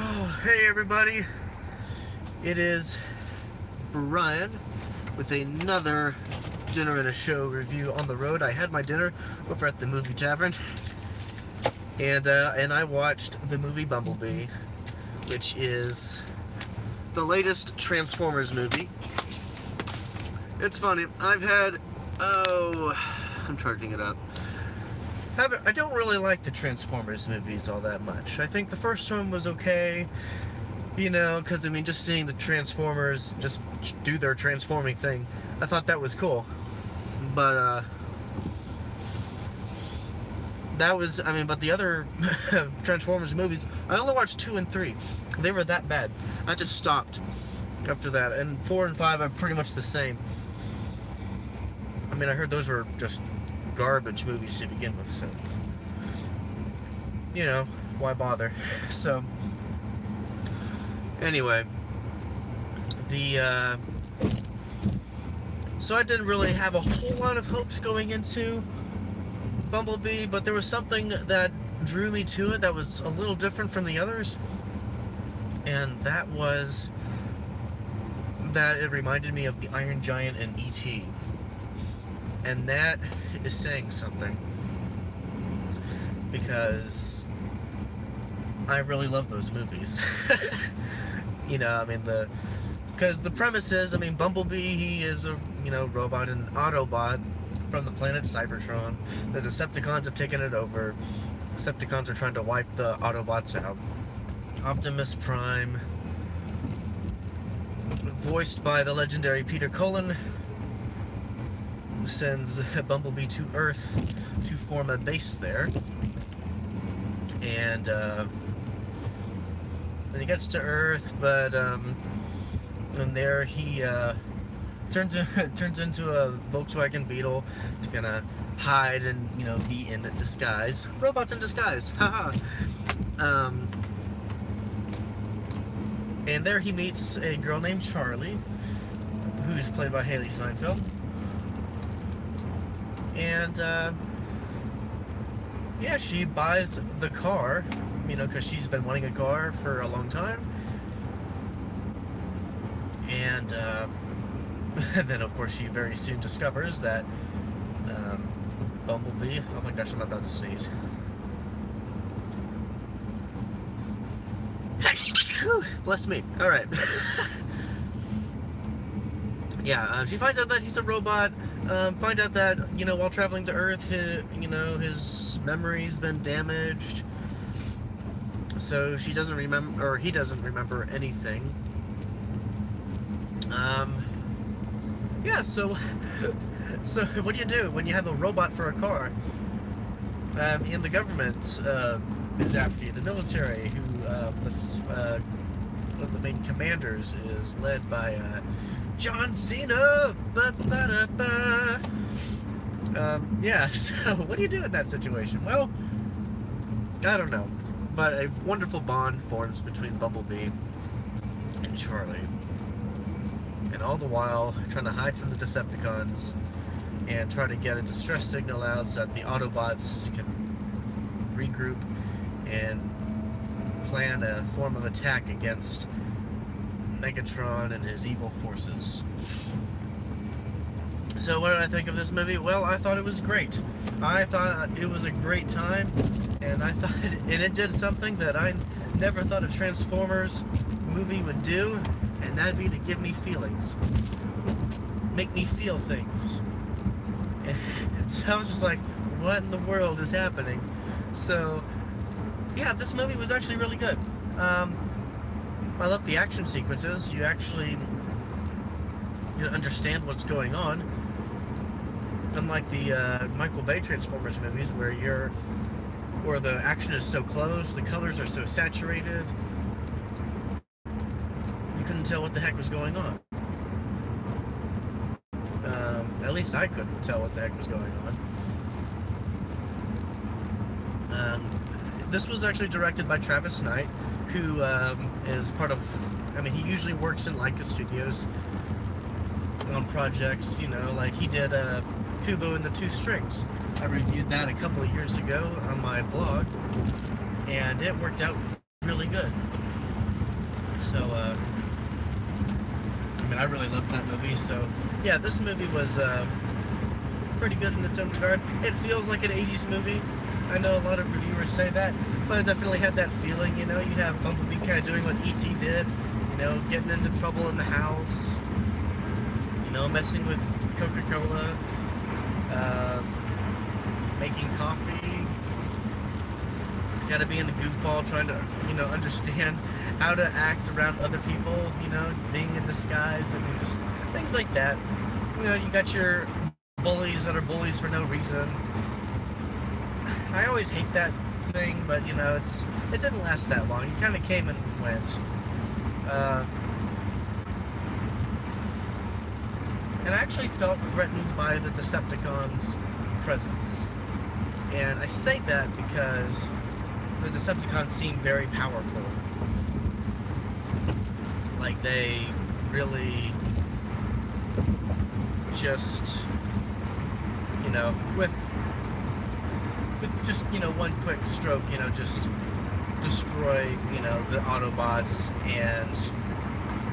Oh, hey everybody. It is Brian with another dinner and a show review on the road. I had my dinner over at the movie tavern, and I watched the movie Bumblebee, which is the latest Transformers movie. It's funny. I'm charging it up. I don't really like the Transformers movies all that much. I think the first one was okay, because just seeing the Transformers just do their transforming thing, I thought that was cool. But but the other Transformers movies, I only watched 2 and 3. They were that bad. I just stopped after that, and 4 and 5 are pretty much the same. I heard those were just garbage movies to begin with, so why bother? So anyway, so I didn't really have a whole lot of hopes going into Bumblebee, but there was something that drew me to it that was a little different from the others, and that was that it reminded me of the Iron Giant and E.T. And that is saying something, because I really love those movies. Because the premise is, Bumblebee, he is a, robot, an Autobot from the planet Cybertron. The Decepticons have taken it over. Decepticons are trying to wipe the Autobots out. Optimus Prime, voiced by the legendary Peter Cullen, sends Bumblebee to Earth to form a base there, and then he gets to Earth, but and there he turns into a Volkswagen Beetle to kind of hide and be in disguise. Robots in disguise, haha. And there he meets a girl named Charlie, who's played by Haley Steinfeld. And yeah, she buys the car, because she's been wanting a car for a long time. And and then of course she very soon discovers that Bumblebee, oh my gosh, I'm about to sneeze. Bless me. All right. Yeah, she finds out that he's a robot. Find out that, while traveling to Earth, his memory's been damaged. So she doesn't remember, or he doesn't remember anything. Yeah, so what do you do when you have a robot for a car? And the government is after you. The military, who, one of the main commanders is led by, John Cena. Yeah, so what do you do in that situation? Well, I don't know, but a wonderful bond forms between Bumblebee and Charlie, and all the while trying to hide from the Decepticons and try to get a distress signal out so that the Autobots can regroup and plan a form of attack against Megatron and his evil forces. So what did I think of this movie? Well, I thought it was great. I thought it was a great time, and it did something that I never thought a Transformers movie would do, and that'd be to give me feelings. Make me feel things. And so I was just like, what in the world is happening? So yeah, this movie was actually really good. I love the action sequences. You actually understand what's going on. Unlike the Michael Bay Transformers movies, where the action is so close, the colors are so saturated, you couldn't tell what the heck was going on. At least I couldn't tell what the heck was going on. This was actually directed by Travis Knight, who is part of, he usually works in Leica Studios on projects, like he did Kubo and the Two Strings. I reviewed that a couple of years ago on my blog, and it worked out really good. So, I mean, I really loved that movie. So, yeah, this movie was pretty good in its own regard. It feels like an 80s movie. I know a lot of reviewers say that, but it definitely had that feeling. You know, you have Bumblebee kind of doing what E.T. did, you know, getting into trouble in the house, you know, messing with Coca-Cola, making coffee, got to be in the goofball, trying to, you know, understand how to act around other people, you know, being in disguise, and just things like that. You know, you got your bullies that are bullies for no reason. I always hate that thing, but, you know, it didn't last that long. It kind of came and went. And I actually felt threatened by the Decepticons' presence. And I say that because the Decepticons seem very powerful. Like, they really just, you know, with just, you know, one quick stroke, you know, just destroy, you know, the Autobots, and,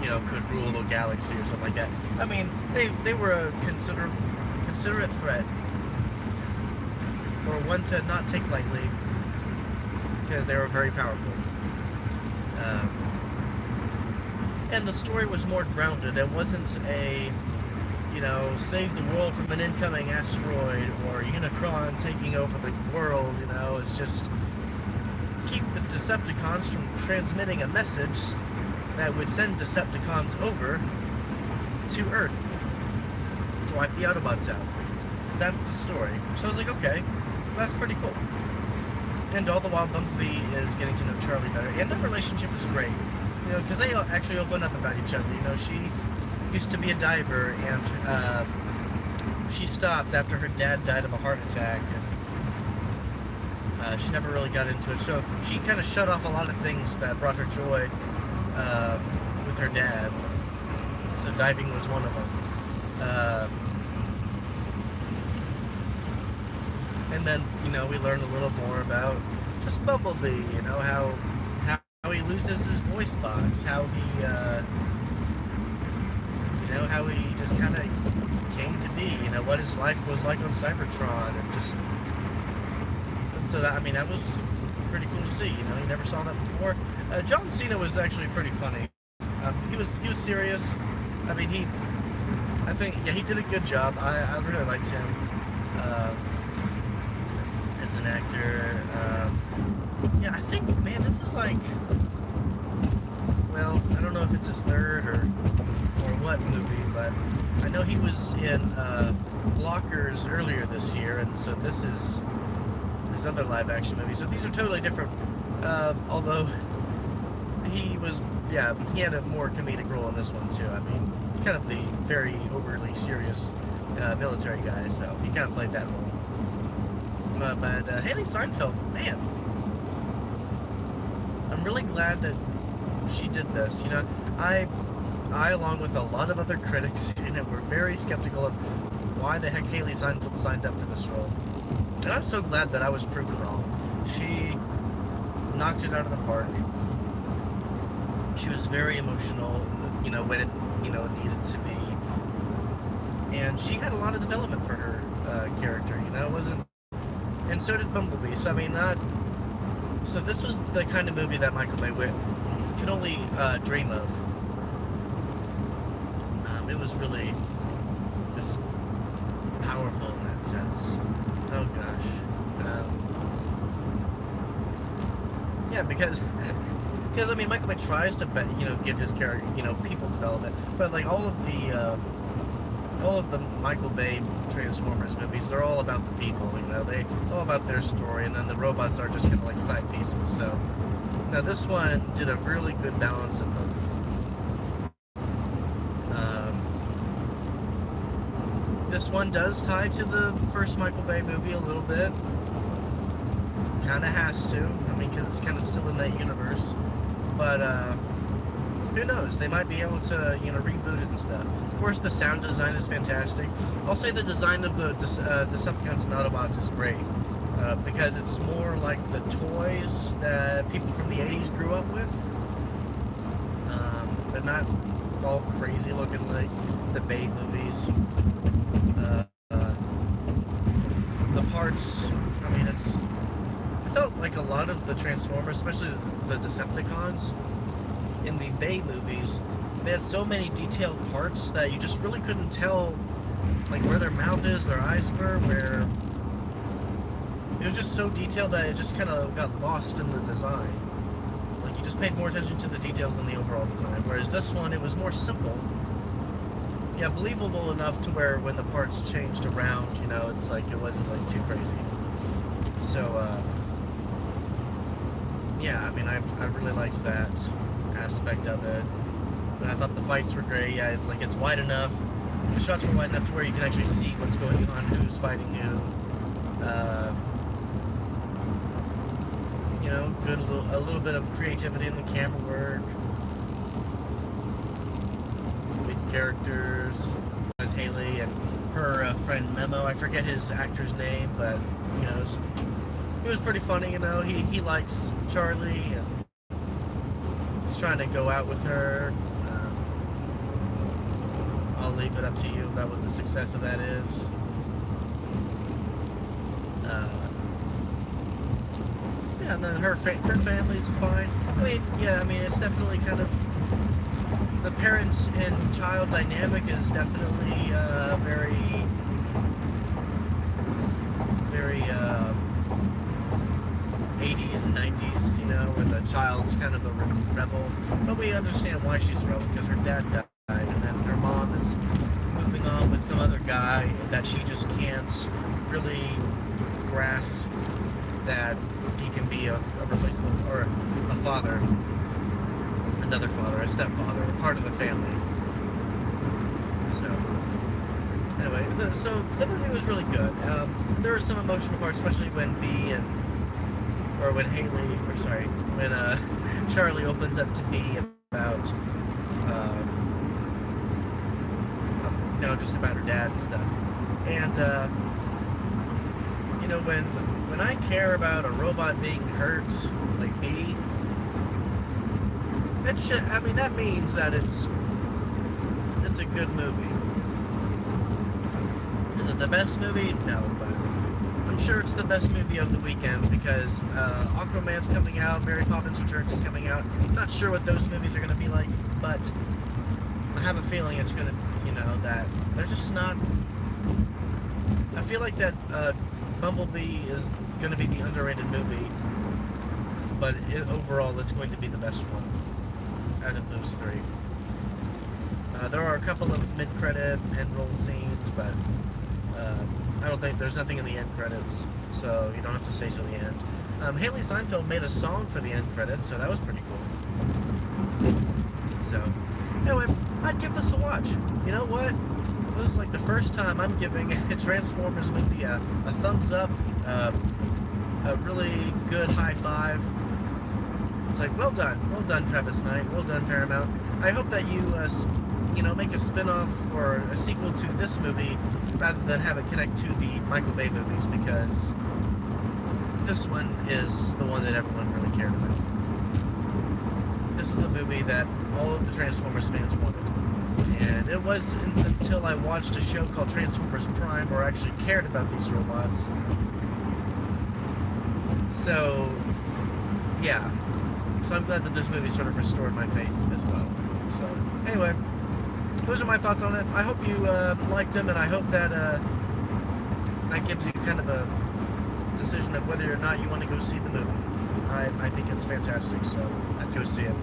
you know, could rule the galaxy or something like that. I mean, they were a considerate threat, or one to not take lightly, because they were very powerful. And the story was more grounded. It wasn't a, you know, save the world from an incoming asteroid, or Unicron taking over the world, you know. It's just keep the Decepticons from transmitting a message that would send Decepticons over to Earth to wipe the Autobots out. That's the story. So I was like, okay, that's pretty cool. And all the while, Bumblebee is getting to know Charlie better, and their relationship is great. You know, because they actually open up about each other. You know, she used to be a diver, and she stopped after her dad died of a heart attack, and she never really got into it. So she kind of shut off a lot of things that brought her joy with her dad. So diving was one of them. And then, you know, we learn a little more about just Bumblebee, you know, how he loses his voice box, how he, you know, how he just kind of came to be, you know, what his life was like on Cybertron, and just, so that, I mean, that was pretty cool to see, you know, you never saw that before. John Cena was actually pretty funny. He was serious. I mean, I think, yeah, he did a good job. I really liked him as an actor. Yeah, I think, man, this is like, well, I don't know if it's his third or what movie, but I know he was in Blockers earlier this year, and so this is his other live-action movie. So these are totally different, although he was, yeah, he had a more comedic role in this one too. I mean, kind of the very overly serious military guy, so he kind of played that role. But Haley Steinfeld, man, I'm really glad that she did this. You know, I along with a lot of other critics, you know, were very skeptical of why the heck Haley Steinfeld signed up for this role. And I'm so glad that I was proven wrong. She knocked it out of the park. She was very emotional, you know, when it, you know, needed to be. And she had a lot of development for her character, you know, it wasn't, and so did Bumblebee. So I mean, so this was the kind of movie that Michael Bay can only dream of. It was really just powerful in that sense. Oh gosh. Yeah, because I mean, Michael Bay tries to, you know, give his character, you know, people development, but like all of the Michael Bay Transformers movies, they're all about the people, you know, it's all about their story, and then the robots are just kind of like side pieces. So now this one did a really good balance of both. This one does tie to the first Michael Bay movie a little bit. Kind of has to. I mean, because it's kind of still in that universe. But who knows? They might be able to, you know, reboot it and stuff. Of course, the sound design is fantastic. I'll say the design of the Decepticons and Autobots is great. Because it's more like the toys that people from the 80s grew up with. They're not all crazy looking like the Bay movies. The parts, I mean, I felt like a lot of the Transformers, especially the Decepticons, in the Bay movies, they had so many detailed parts that you just really couldn't tell, like, where their mouth is, their eyes were, where... It was just so detailed that it just kind of got lost in the design. Like, you just paid more attention to the details than the overall design. Whereas this one, it was more simple. Yeah, believable enough to where when the parts changed around, you know, it's like, it wasn't, like, too crazy. So, yeah, I mean, I really liked that aspect of it. And I thought the fights were great. Yeah, it's like, it's wide enough. The shots were wide enough to where you can actually see what's going on, who's fighting who. You know, a little bit of creativity in the camera work. Good characters. There's Haley and her friend Memo. I forget his actor's name, but you know, it was pretty funny. You know, he likes Charlie and he's trying to go out with her. I'll leave it up to you about what the success of that is. Yeah, and then her family's fine. I mean, yeah, I mean, it's definitely kind of... The parent and child dynamic is definitely very 80s and 90s, you know, where the child's kind of a rebel. But we understand why she's a rebel, because her dad died, and then her mom is moving on with some other guy that she just can't really grasp that he can be a replaceable, or a father, another father, a stepfather, a part of the family. So, anyway, so the movie was really good. There were some emotional parts, especially when when Charlie opens up to Bee about, you know, just about her dad and stuff. And, you know, when I care about a robot being hurt, like Bee, I mean, that means that it's a good movie. Is it the best movie? No, but I'm sure it's the best movie of the weekend because Aquaman's coming out, Mary Poppins Returns is coming out. I'm not sure what those movies are going to be like, but I have a feeling it's going to, you know, that they're just not... I feel like that Bumblebee is going to be the underrated movie, but overall it's going to be the best one out of those three. There are a couple of mid-credit end roll scenes, but I don't think there's nothing in the end credits, so you don't have to stay till the end. Haley Steinfeld made a song for the end credits, so that was pretty cool. So, anyway, I'd give this a watch. You know what? This is like the first time I'm giving a Transformers movie a thumbs up, a really good high five. It's like, well done, Travis Knight, well done, Paramount. I hope that you, you know, make a spin-off or a sequel to this movie rather than have it connect to the Michael Bay movies, because this one is the one that everyone really cared about. This is the movie that all of the Transformers fans wanted. And it wasn't until I watched a show called Transformers Prime where I actually cared about these robots. So, yeah. So I'm glad that this movie sort of restored my faith as well. So, anyway, those are my thoughts on it. I hope you liked them, and I hope that that gives you kind of a decision of whether or not you want to go see the movie. I think it's fantastic, so I'd go see it.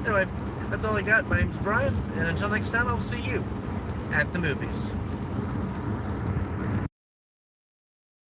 Anyway, that's all I got. My name's Brian, and until next time, I'll see you at the movies.